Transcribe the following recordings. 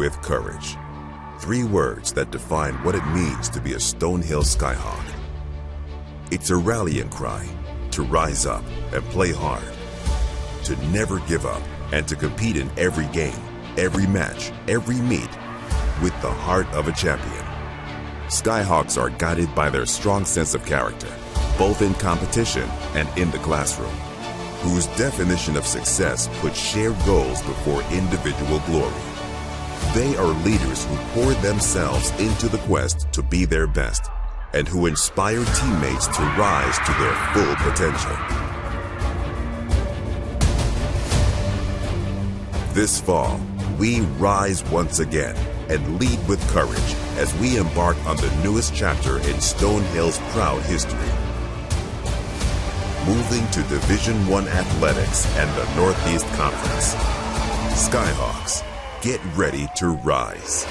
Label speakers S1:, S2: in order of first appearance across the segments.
S1: with courage. 3 words that define what it means to be a Stonehill Skyhawk. It's a rallying cry to rise up and play hard, to never give up, and to compete in every game, every match, every meet with the heart of a champion. Skyhawks are guided by their strong sense of character, both in competition and in the classroom, whose definition of success puts shared goals before individual glory. They are leaders who pour themselves into the quest to be their best and who inspire teammates to rise to their full potential. This fall, we rise once again and lead with courage as we embark on the newest chapter in Stonehill's proud history. Moving to Division I athletics and the Northeast Conference. Skyhawks, get ready to rise.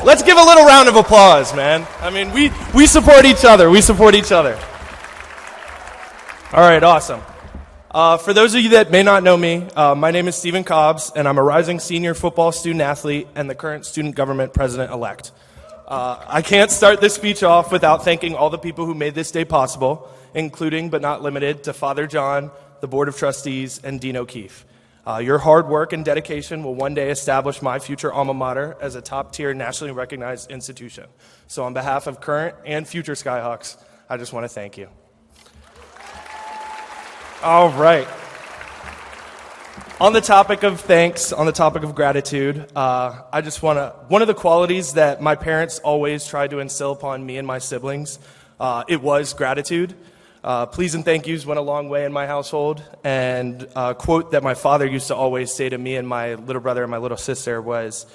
S2: Let's give a little round of applause, man. I mean, we support each other. We support each other. All right, awesome. For those of you that may not know me, my name is Stephen Cobbs, and I'm a rising senior football student athlete and the current student government president-elect. I can't start this speech off without thanking all the people who made this day possible, including but not limited to Father John, the Board of Trustees, and Dean O'Keefe. Your hard work and dedication will one day establish my future alma mater as a top-tier nationally recognized institution. So on behalf of current and future Skyhawks, I just want to thank you. All right. On the topic of thanks, on the topic of gratitude, I just want to, one of the qualities that my parents always tried to instill upon me and my siblings, it was gratitude. Please and thank yous went a long way in my household, and a quote that my father used to always say to me and my little brother and my little sister was,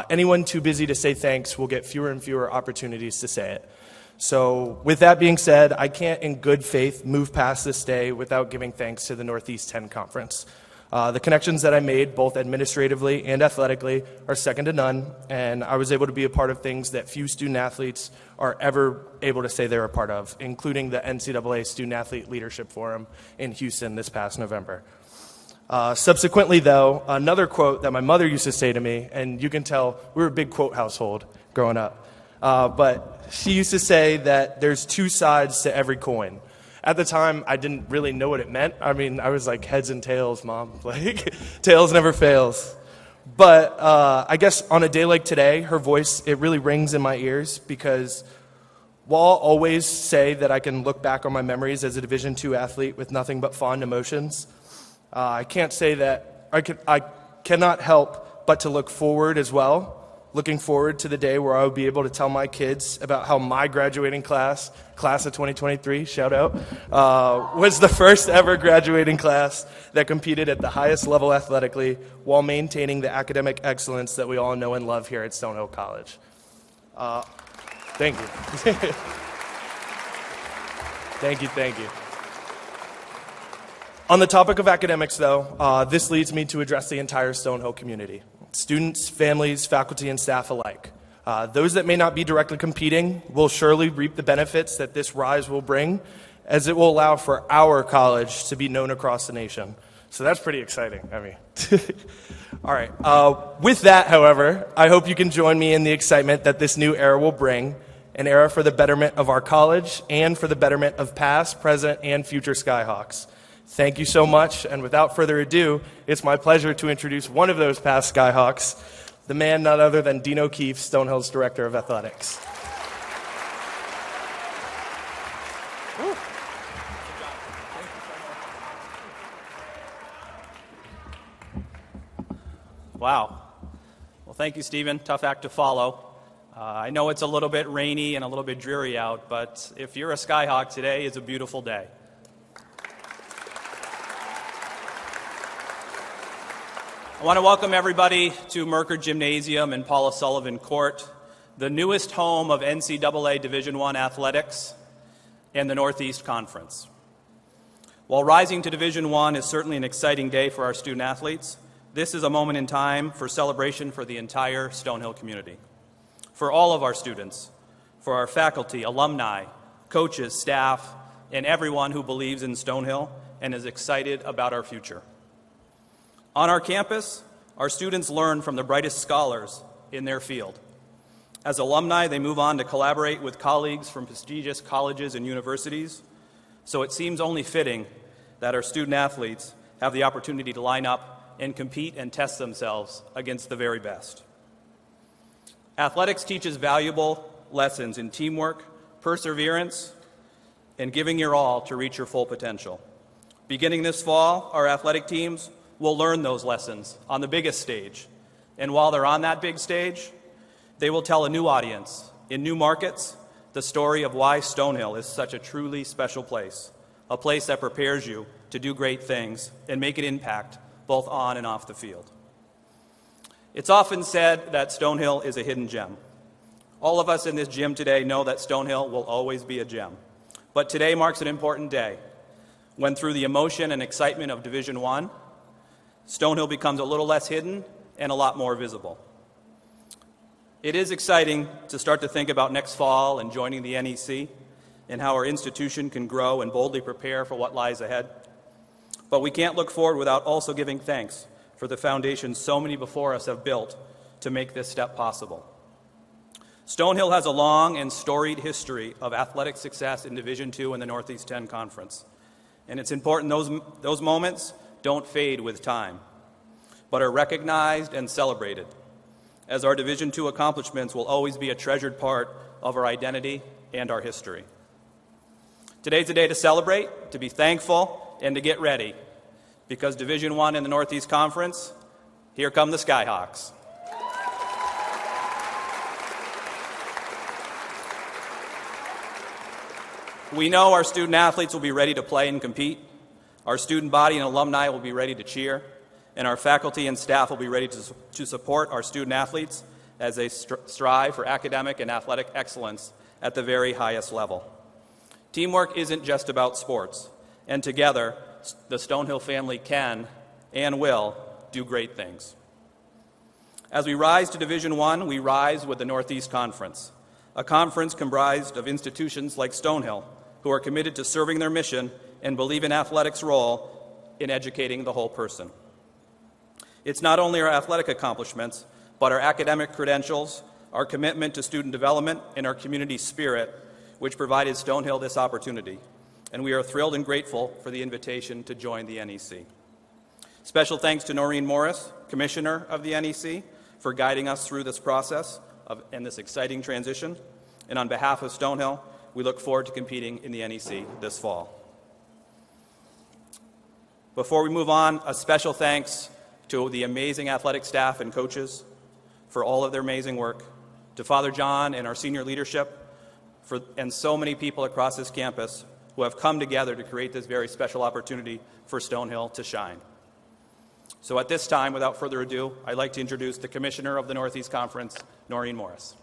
S2: anyone too busy to say thanks will get fewer and fewer opportunities to say it. So with that being said, I can't in good faith move past this day without giving thanks to the Northeast 10 Conference. The connections that I made, both administratively and athletically, are second to none, and I was able to be a part of things that few student athletes are ever able to say they're a part of, including the NCAA Student Athlete Leadership Forum in Houston this past November. Subsequently, though, another quote that my mother used to say to me, and you can tell we were a big quote household growing up, but she used to say that there's 2 sides to every coin. At the time, I didn't really know what it meant. I mean, I was like, heads and tails, Mom. Like, tails never fails. But I guess on a day like today, her voice, it really rings in my ears because while I'll always say that I can look back on my memories as a Division II athlete with nothing but fond emotions, I can't say that I cannot help but to look forward as well. Looking forward to the day where I will be able to tell my kids about how my graduating class of 2023, shout out, was the first ever graduating class that competed at the highest level athletically while maintaining the academic excellence that we all know and love here at Stonehill College. Thank you. Thank you. On the topic of academics, though, this leads me to address the entire Stonehill community. Students, families, faculty, and staff alike. Those that may not be directly competing will surely reap the benefits that this rise will bring, as it will allow for our college to be known across the nation. So that's pretty exciting. I mean, all right. With that, however, I hope you can join me in the excitement that this new era will bring, an era for the betterment of our college and for the betterment of past, present, and future Skyhawks. Thank you so much, and without further ado, it's my pleasure to introduce one of those past Skyhawks, the man none other than Dean O'Keefe, Stonehill's Director of Athletics.
S3: Wow. Well, thank you, Stephen. Tough act to follow. I know it's a little bit rainy and a little bit dreary out, but if you're a Skyhawk, today is a beautiful day. I want to welcome everybody to Merket Gymnasium in Paula Sullivan Court, the newest home of NCAA Division I athletics and the Northeast Conference. While rising to Division I is certainly an exciting day for our student athletes, this is a moment in time for celebration for the entire Stonehill community. For all of our students, for our faculty, alumni, coaches, staff, and everyone who believes in Stonehill and is excited about our future. On our campus, our students learn from the brightest scholars in their field. As alumni, they move on to collaborate with colleagues from prestigious colleges and universities, so it seems only fitting that our student athletes have the opportunity to line up and compete and test themselves against the very best. Athletics teaches valuable lessons in teamwork, perseverance, and giving your all to reach your full potential. Beginning this fall, our athletic teams will learn those lessons on the biggest stage. And while they're on that big stage, they will tell a new audience, in new markets, the story of why Stonehill is such a truly special place, a place that prepares you to do great things and make an impact both on and off the field. It's often said that Stonehill is a hidden gem. All of us in this gym today know that Stonehill will always be a gem. But today marks an important day when, through the emotion and excitement of Division I, Stonehill becomes a little less hidden and a lot more visible. It is exciting to start to think about next fall and joining the NEC and how our institution can grow and boldly prepare for what lies ahead. But we can't look forward without also giving thanks for the foundation so many before us have built to make this step possible. Stonehill has a long and storied history of athletic success in Division II in the Northeast 10 Conference. And it's important those moments don't fade with time, but are recognized and celebrated, as our Division II accomplishments will always be a treasured part of our identity and our history. Today's a day to celebrate, to be thankful, and to get ready, because Division I in the Northeast Conference, here come the Skyhawks. We know our student athletes will be ready to play and compete. Our student body and alumni will be ready to cheer, and our faculty and staff will be ready to support our student athletes as they strive for academic and athletic excellence at the very highest level. Teamwork isn't just about sports, and together, the Stonehill family can and will do great things. As we rise to Division I, we rise with the Northeast Conference, a conference comprised of institutions like Stonehill, who are committed to serving their mission and believe in athletics' role in educating the whole person. It's not only our athletic accomplishments, but our academic credentials, our commitment to student development, and our community spirit, which provided Stonehill this opportunity. And we are thrilled and grateful for the invitation to join the NEC. Special thanks to Noreen Morris, Commissioner of the NEC, for guiding us through this process and this exciting transition. And on behalf of Stonehill, we look forward to competing in the NEC this fall. Before we move on, a special thanks to the amazing athletic staff and coaches for all of their amazing work, to Father John and our senior leadership, and so many people across this campus who have come together to create this very special opportunity for Stonehill to shine. So at this time, without further ado, I'd like to introduce the Commissioner of the Northeast Conference, Noreen Morris.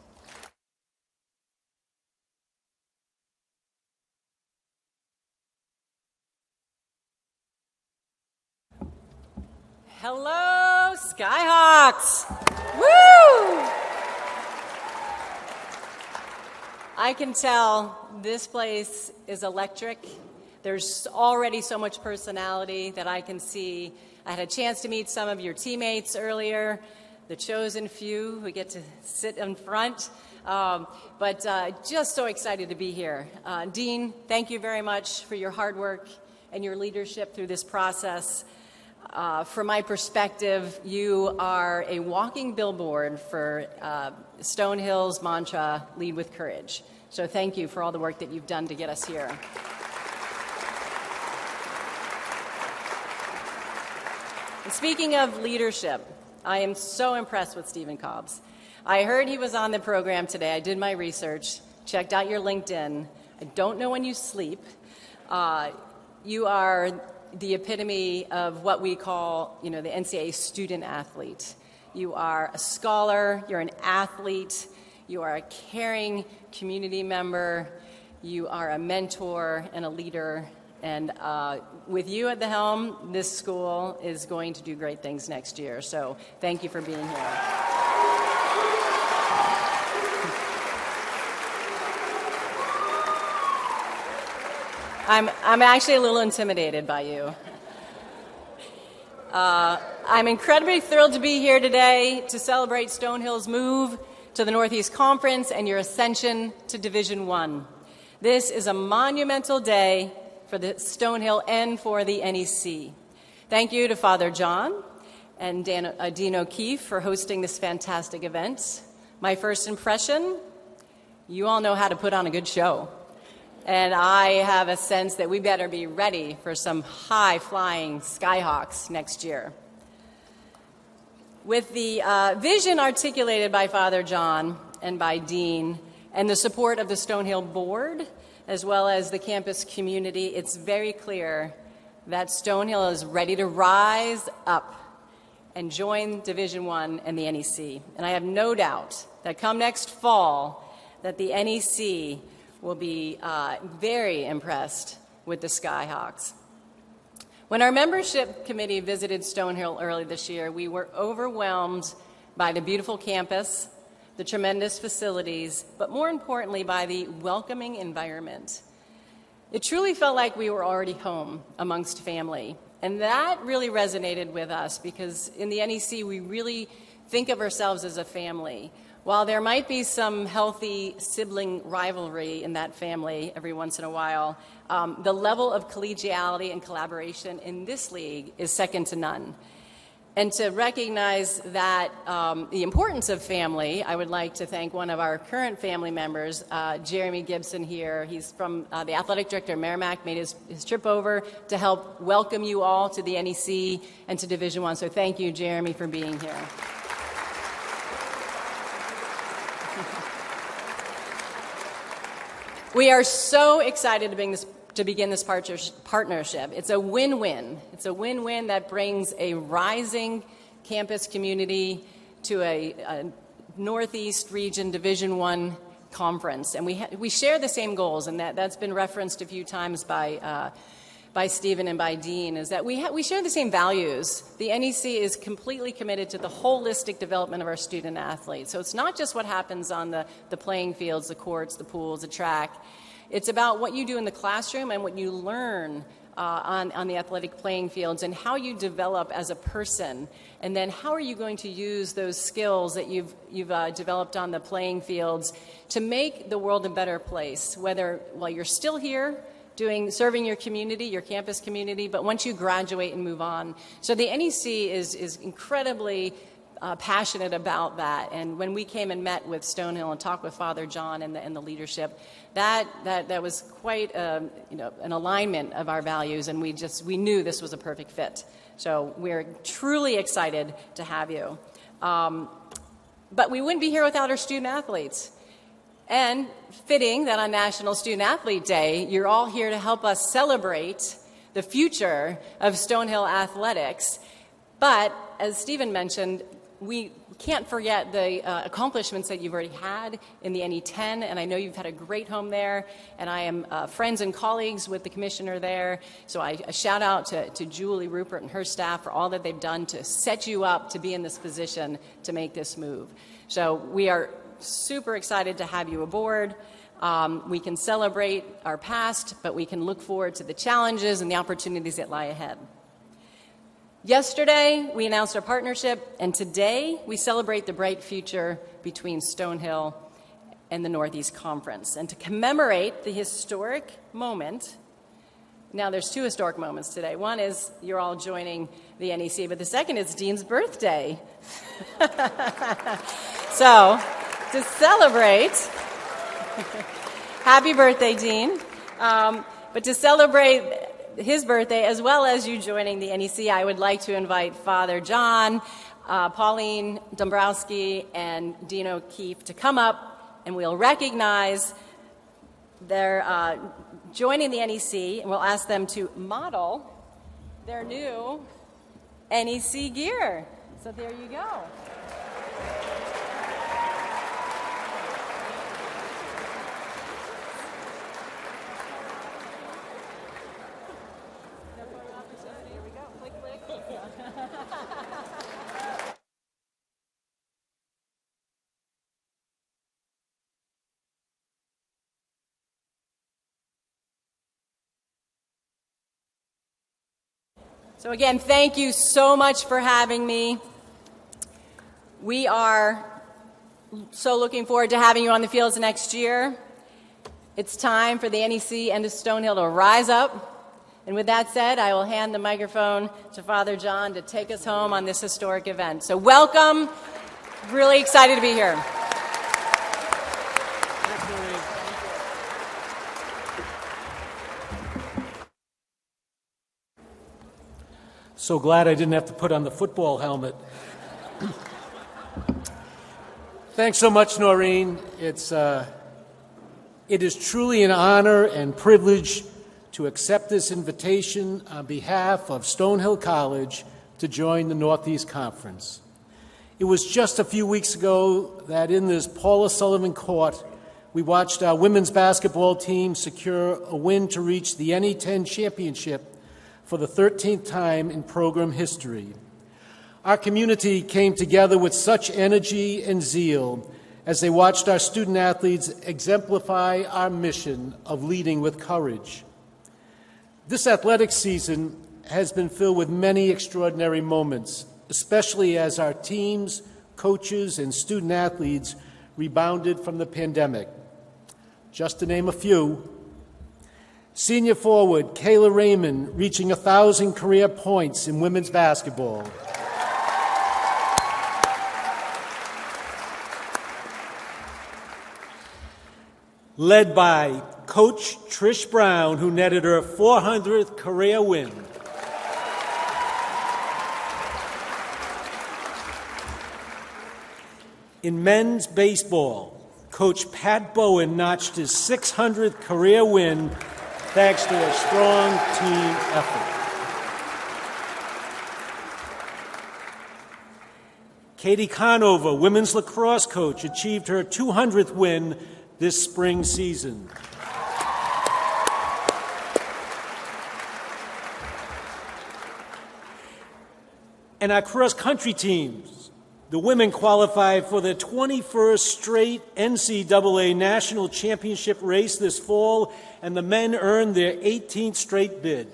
S4: Hello, Skyhawks! Woo! I can tell this place is electric. There's already so much personality that I can see. I had a chance to meet some of your teammates earlier, the chosen few who get to sit in front. But just so excited to be here. Dean, thank you very much for your hard work and your leadership through this process. From my perspective, you are a walking billboard for Stonehill's mantra, lead with courage. So thank you for all the work that you've done to get us here. And speaking of leadership, I am so impressed with Stephen Cobbs. I heard he was on the program today. I did my research, checked out your LinkedIn. I don't know when you sleep. You are the epitome of what we call, the NCAA student athlete. You are a scholar, you're an athlete, you are a caring community member, you are a mentor and a leader, and with you at the helm, this school is going to do great things next year. So thank you for being here. I'm actually a little intimidated by you. I'm incredibly thrilled to be here today to celebrate Stonehill's move to the Northeast Conference and your ascension to Division I. This is a monumental day for the Stonehill and for the NEC. Thank you to Father John and Dean O'Keefe for hosting this fantastic event. My first impression, you all know how to put on a good show. And I have a sense that we better be ready for some high-flying Skyhawks next year. With the vision articulated by Father John and by Dean and the support of the Stonehill board, as well as the campus community, it's very clear that Stonehill is ready to rise up and join Division I and the NEC. And I have no doubt that come next fall, that the NEC will be very impressed with the Skyhawks. When our membership committee visited Stonehill early this year, we were overwhelmed by the beautiful campus, the tremendous facilities, but more importantly, by the welcoming environment. It truly felt like we were already home amongst family, and that really resonated with us because in the NEC, we really think of ourselves as a family. While there might be some healthy sibling rivalry in that family every once in a while, the level of collegiality and collaboration in this league is second to none. And to recognize that the importance of family, I would like to thank one of our current family members, Jeremy Gibson here. He's from the athletic director of Merrimack, made his trip over to help welcome you all to the NEC and to Division I. So thank you, Jeremy, for being here. We are so excited to begin this partnership. It's a win-win. It's a win-win that brings a rising campus community to a Northeast Region Division I conference. And we share the same goals, and that's been referenced a few times by Stephen and by Dean, is that we share the same values. The NEC is completely committed to the holistic development of our student athletes. So it's not just what happens on the playing fields, the courts, the pools, the track. It's about what you do in the classroom and what you learn on the athletic playing fields and how you develop as a person. And then how are you going to use those skills that you've developed on the playing fields to make the world a better place, whether while you're still here, serving your community, your campus community, but once you graduate and move on. So the NEC is incredibly passionate about that. And when we came and met with Stonehill and talked with Father John and the leadership, that was quite an alignment of our values, and we knew this was a perfect fit. So we're truly excited to have you. But we wouldn't be here without our student athletes. And fitting that on National Student Athlete Day, you're all here to help us celebrate the future of Stonehill athletics. But as Stephen mentioned, we can't forget the accomplishments that you've already had in the NE10, and I know you've had a great home there, and I am friends and colleagues with the commissioner there, so I shout out to Julie Rupert and her staff for all that they've done to set you up to be in this position to make this move. So we are super excited to have you aboard. We can celebrate our past, but we can look forward to the challenges and the opportunities that lie ahead. Yesterday, we announced our partnership, and today we celebrate the bright future between Stonehill and the Northeast Conference. And to commemorate the historic moment, now there's two historic moments today. One is you're all joining the NEC, but the second is Dean's birthday. So, to celebrate, happy birthday, Dean. But to celebrate his birthday, as well as you joining the NEC, I would like to invite Father John Pauline Dombrowski and Dean O'Keefe to come up, and we'll recognize their joining the NEC, and we'll ask them to model their new NEC gear. So there you go. Here we go. Click, click. So again, thank you so much for having me. We are so looking forward to having you on the fields next year. It's time for the NEC and to Stonehill to rise up. And with that said, I will hand the microphone to Father John to take us home on this historic event. So welcome. Really excited to be here.
S5: So glad I didn't have to put on the football helmet. Thanks so much, Noreen. It is truly an honor and privilege to accept this invitation on behalf of Stonehill College to join the Northeast Conference. It was just a few weeks ago that in this Paula Sullivan Court, we watched our women's basketball team secure a win to reach the NE10 championship for the 13th time in program history. Our community came together with such energy and zeal as they watched our student athletes exemplify our mission of leading with courage. This athletic season has been filled with many extraordinary moments, especially as our teams, coaches, and student athletes rebounded from the pandemic. Just to name a few: senior forward Kayla Raymond reaching 1,000 career points in women's basketball. Led by Coach Trish Brown, who netted her 400th career win. In men's baseball, Coach Pat Bowen notched his 600th career win thanks to a strong team effort. Katie Conover, women's lacrosse coach, achieved her 200th win this spring season. And our cross-country teams, the women qualified for their 21st straight NCAA National Championship race this fall, and the men earned their 18th straight bid.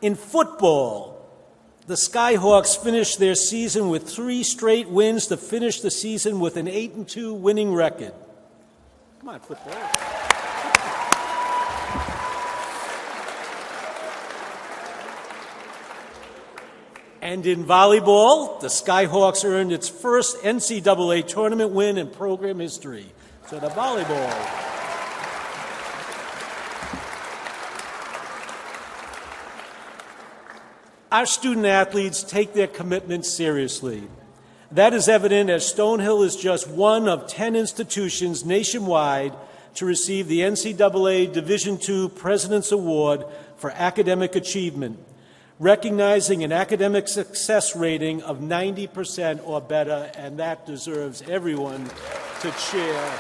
S5: In football, the Skyhawks finished their season with 3 straight wins to finish the season with an 8-2 winning record. Come on, football. And in volleyball, the Skyhawks earned its first NCAA tournament win in program history. So the volleyball. Our student athletes take their commitment seriously. That is evident as Stonehill is just one of 10 institutions nationwide to receive the NCAA Division II President's Award for Academic Achievement, recognizing an academic success rating of 90% or better, and that deserves everyone to cheer.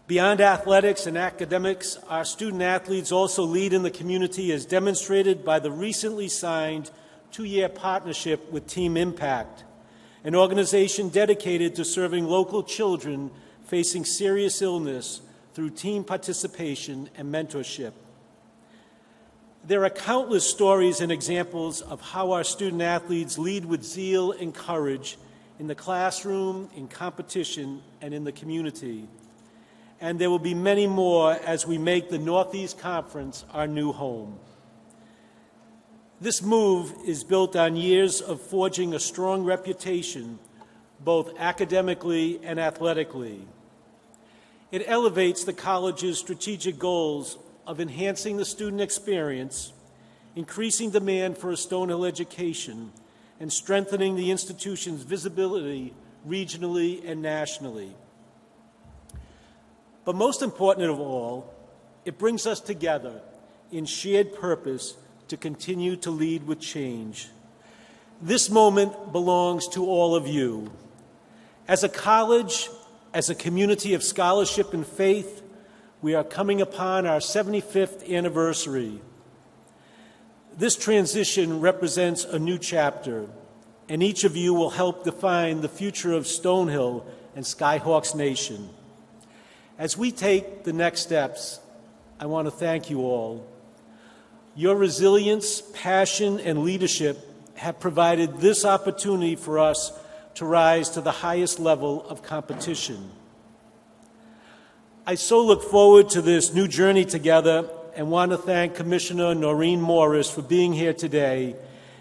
S5: Beyond athletics and academics, our student athletes also lead in the community as demonstrated by the recently signed 2-year partnership with Team Impact, an organization dedicated to serving local children facing serious illness through team participation and mentorship. There are countless stories and examples of how our student athletes lead with zeal and courage in the classroom, in competition, and in the community. And there will be many more as we make the Northeast Conference our new home. This move is built on years of forging a strong reputation both academically and athletically. It elevates the college's strategic goals of enhancing the student experience, increasing demand for a Stonehill education, and strengthening the institution's visibility regionally and nationally. But most important of all, it brings us together in shared purpose to continue to lead with change. This moment belongs to all of you. As a college, as a community of scholarship and faith, we are coming upon our 75th anniversary. This transition represents a new chapter, and each of you will help define the future of Stonehill and Skyhawks Nation. As we take the next steps, I want to thank you all. Your resilience, passion, and leadership have provided this opportunity for us to rise to the highest level of competition. I so look forward to this new journey together and want to thank Commissioner Noreen Morris for being here today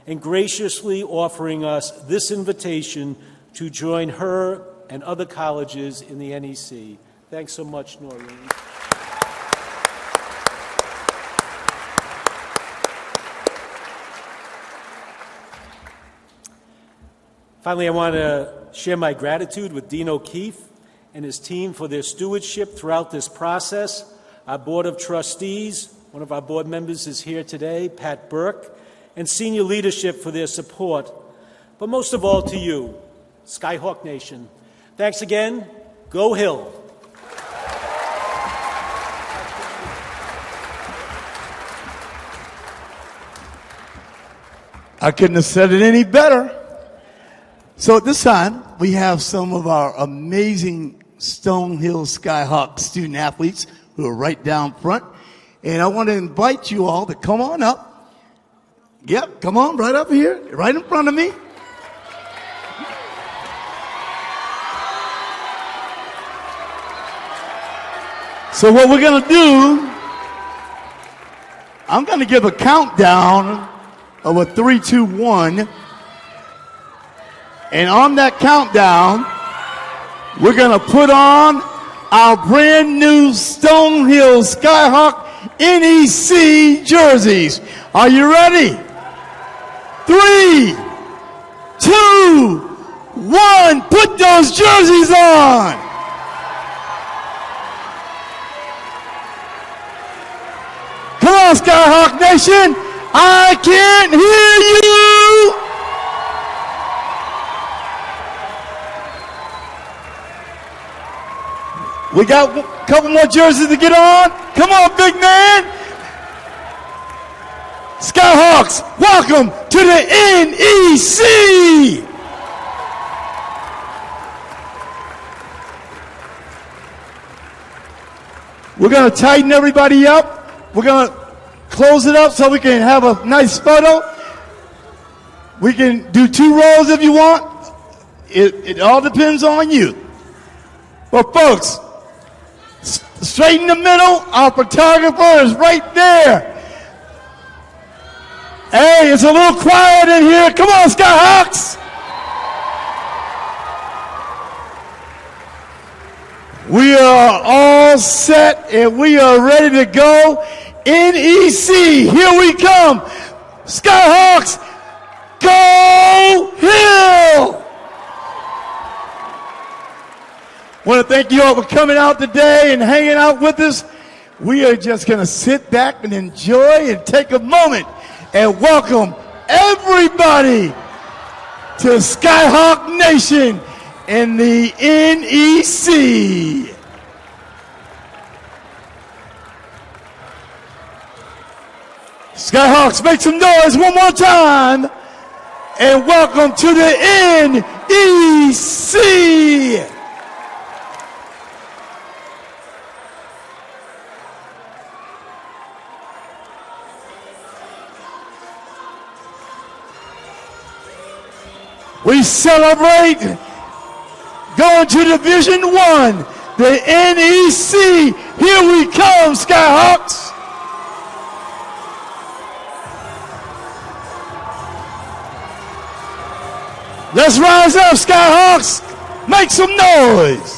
S5: and graciously offering us this invitation to join her and other colleges in the NEC. Thanks so much, Noreen. Finally, I want to share my gratitude with Dean O'Keefe and his team for their stewardship throughout this process. Our Board of Trustees, one of our board members is here today, Pat Burke, and senior leadership for their support. But most of all to you, Skyhawk Nation. Thanks again. Go Hill.
S6: I couldn't have said it any better. So at this time, we have some of our amazing Stonehill Skyhawks student athletes who are right down front. And I want to invite you all to come on up. Yep, come on, right up here, right in front of me. So what we're going to do, I'm going to give a countdown of a 3, 2, 1. And on that countdown, we're going to put on our brand new Stonehill Skyhawk NEC jerseys. Are you ready? 3, 2, 1. Put those jerseys on. Come on, Skyhawk Nation. I can't hear you. We got a couple more jerseys to get on. Come on, big man. Skyhawks, welcome to the NEC. We're going to tighten everybody up. We're going to close it up so we can have a nice photo. We can do 2 rows if you want. It all depends on you. But folks, straight in the middle, our photographer is right there. Hey, it's a little quiet in here. Come on, Skyhawks. We are all set and we are ready to go. NEC, here we come. Skyhawks, go Hill! Want to thank you all for coming out today and hanging out with us. We are just going to sit back and enjoy and take a moment and welcome everybody to Skyhawk Nation in the NEC. Skyhawks, make some noise one more time and welcome to the NEC. We celebrate going to Division I, the NEC. Here we come, Skyhawks. Let's rise up, Skyhawks. Make some noise.